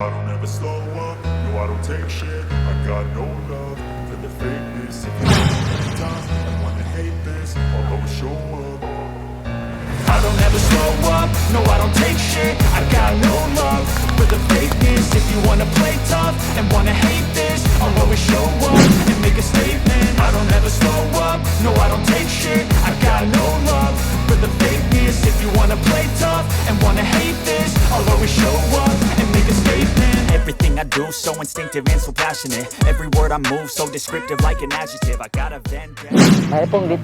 I don't ever slow up, no I don't take shit. I got no love for the fakeness. If you want time and wanna hate this, I'll always show up. I don't ever slow up, no I don't take shit. I got no love for the fakeness. If you wanna play tough and wanna hate this, I'll always show up and make a statement. I don't ever slow up, no I don't take shit. I got no love for the fakeness. If you wanna play tough and wanna hate this, I'll always show up and make a statement. Everything I do so instinctive and so passionate. Every word I move so descriptive like an adjective. I got a vendetta. Ay pong dit.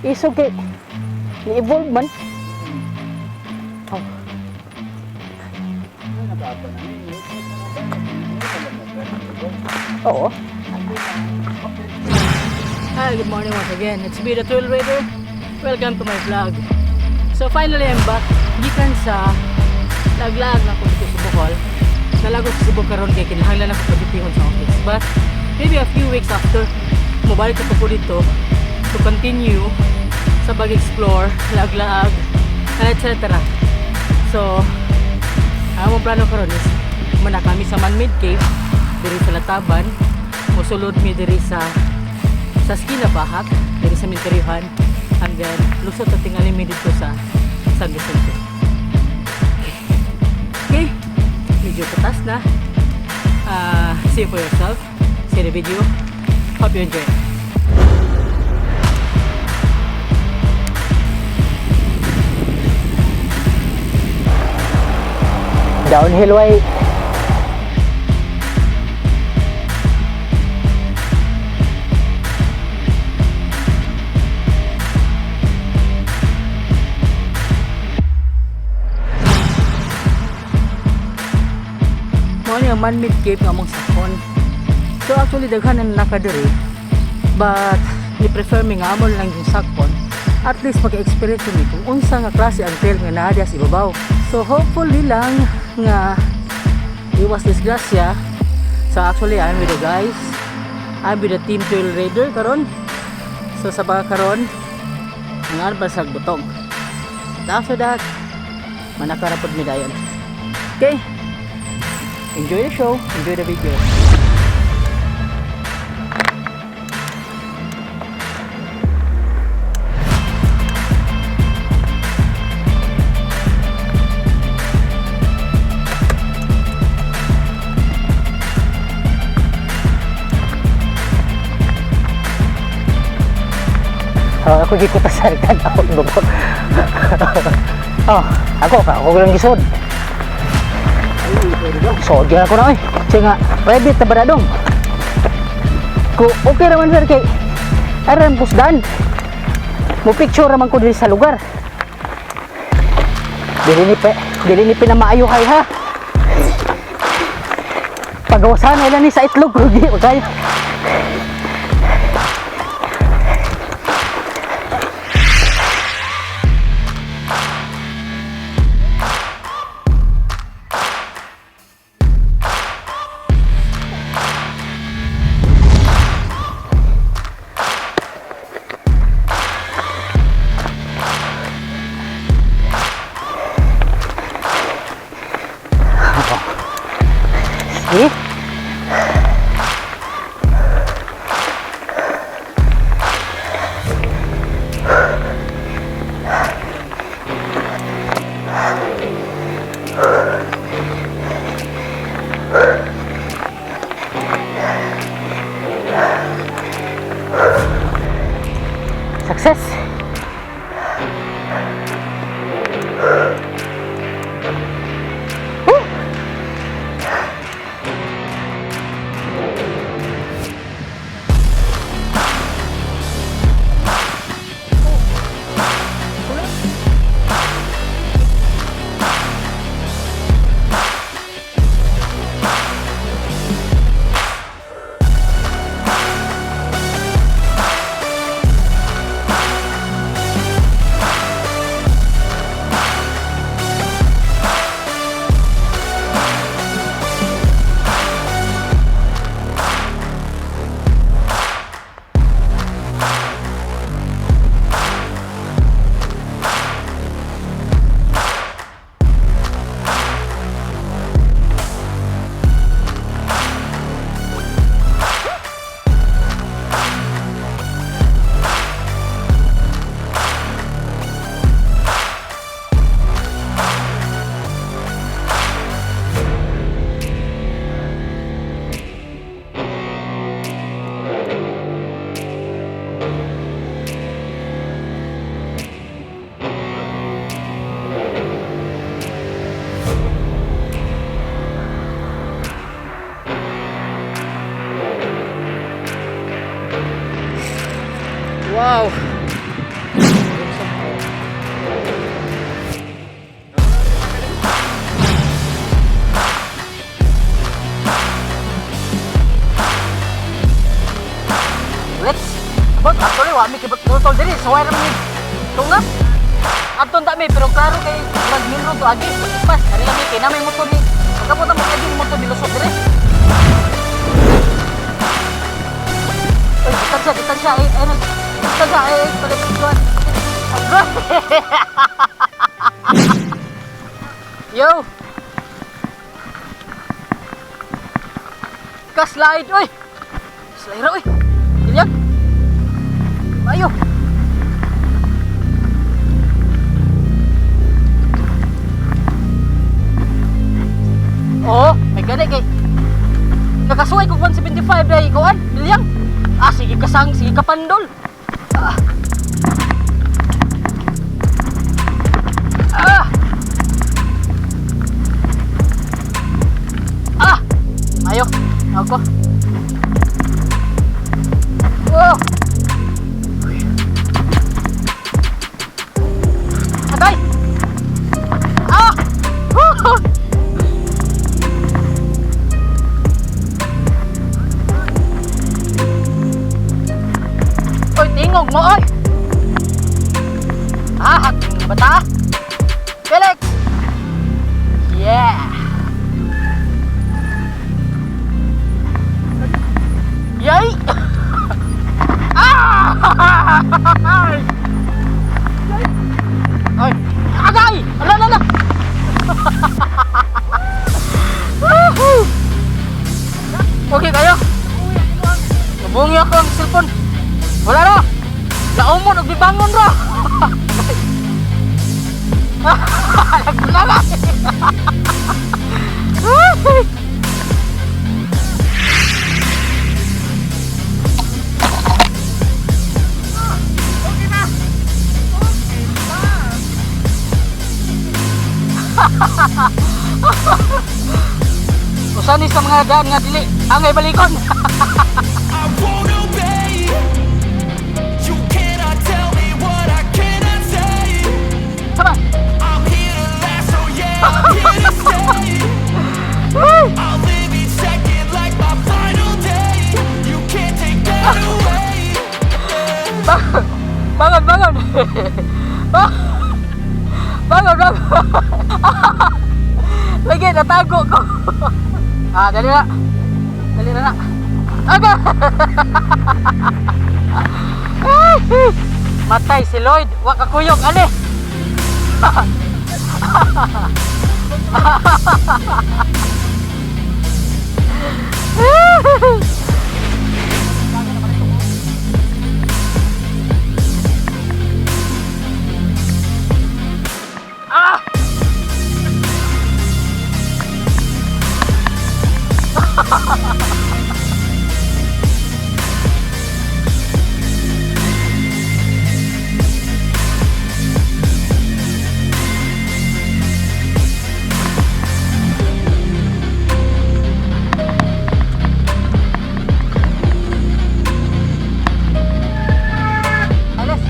Is okay. Ni-evolve man. Oh. Oo. Hi, good morning once again. It's me, the Thrill Raider. Welcome to my vlog. So finally, I'm back. Gikan sa laglag na ko dito sa Bohol. Nalagos sa Cebu karon kay kinahanglan ako pagtipihon sa office. But maybe a few weeks after, mabalik ko po dito to continue sa pag-explore, laglag, etc. So, ang among plano karon is muna kami sa man-made cave diri sa Lataban. Musulod mi diri sa Skina Bahak, diri sa Minterihan, and then lusot at tingali mi dito sa San Vicente. Okay, medyo patas na. See for yourself, see the video. Hope you enjoy. Downhill way. Mo ang man-made cave nga mong sakon. So actually daghan na nakadiri. But ni prefer mi nga amon lang yung sakon. At least mag-experience mi kung unsa nga klase ang trail nga naa sa ibabaw. So hopefully lang nga iwas disgrasya. So actually I'm with the guys. I'm with the team Thrill Raider karon. So sa pagkakaroon nga ba sa butong. After that manakarapod mi dayon. Okay. Enjoy the show, enjoy the video. Ako di ko tasarikan ako ibabaw. Ako lang gisod. So, di ako na siya nga, private na ba dong? Okay naman sir kay aram pusdan. Mo picture naman ko diri sa lugar. Dili ni pinamaayo kay ha. Pagawasan nila ni sa itlog rugi okay. See? Success! Wow. Let's abot actually wa mi kibot tol diri so wala mi tungas aton ta mi pero klaro kay magmilro to agi pas ari lami kay na may motor ni pagkapot mo kay din motor nilusot diri. Oy kita siya ano kita siya balik tuan. Yo ka slide oy slide oy Gilian. Ayo. Oh, may gani kay. Nakasuway ko 175 dai ikaw an, Gilian. Ah, sige kasang, sige kapandol. Ah. Ah. Ah. Ayo, ako. Wow. Agay. Ah. Oy, tingog mo oy. Ah, haking bata. Felix. Yeah. Yay. Ay, agay! Ala. Okay kayo? Nabungi ako ang cellphone. Wala na! Laumon, nagbibangon ra! Nagulala! Usani sa mga daan nga dili angay balikon. I won't obey. You cannot tell me what I cannot say. Sama. I'm here to last, so yeah, I'm here to stay. I'll live each second like my final day. You can't take that away. Bangon. Bangon. Lagi natago ko. Ah, dali na. Aga. Matay si Lloyd, wa ka kuyog ali. Ah! Alas.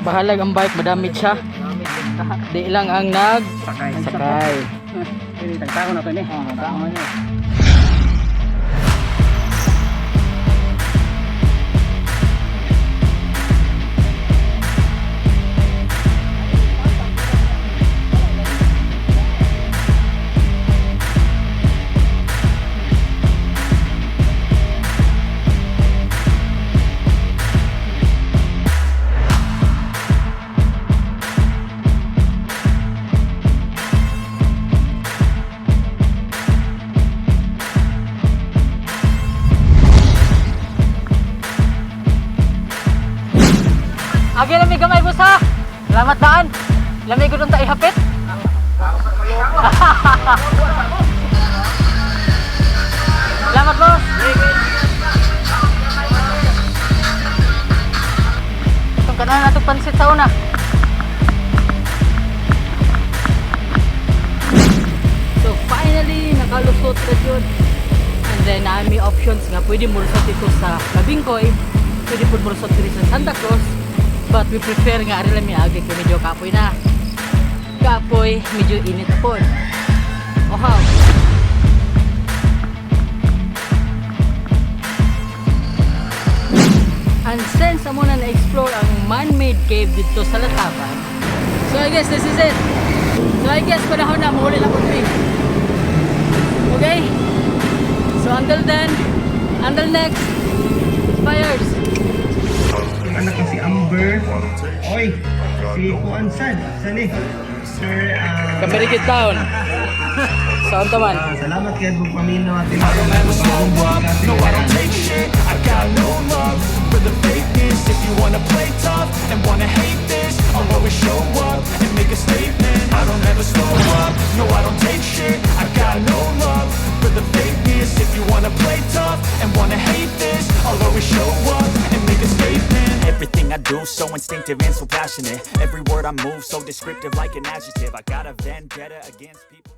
Bahalag ang bike, madamage siya. Di lang ang sakay. Ini tagtago na to ni. Tagtago niya. Agi lamig gamay busa. Salamat daan. Lamig ko dun ta ihapit. Salamat, boss! Itong kanan na itong pansit sa una. So finally, nakalusot na yun. And then may options nga pwede mulusot dito sa Labingkoy, pwede po mulusot dito sa Santa Cruz, but we prefer nga ari lang miagi kay medyo kapoy na. Kapoy, medyo init na po. Ohaw. And since amo na na-explore ang man-made cave dito sa Lataban, so I guess this is it. So I guess panahon na mahuli lang po ito. Okay? So until then, until next, Spires! Anak ko si Amber. Oy, si Juan San. Sani? Sir, Kamerikit Town. Saan taman? salamat kay Bug Pamino at I don't ever slow up, no I don't take shit. I got no love for the fakeness. If you wanna play tough and wanna hate this, I'll always show up and make a statement. I don't ever slow up, no I don't take shit. I got no love for the fakeness. If you wanna play tough and wanna hate this, I'll always show up and make a statement. Everything I do so instinctive and so passionate. Every word I move so descriptive like an adjective. I got a vendetta against people.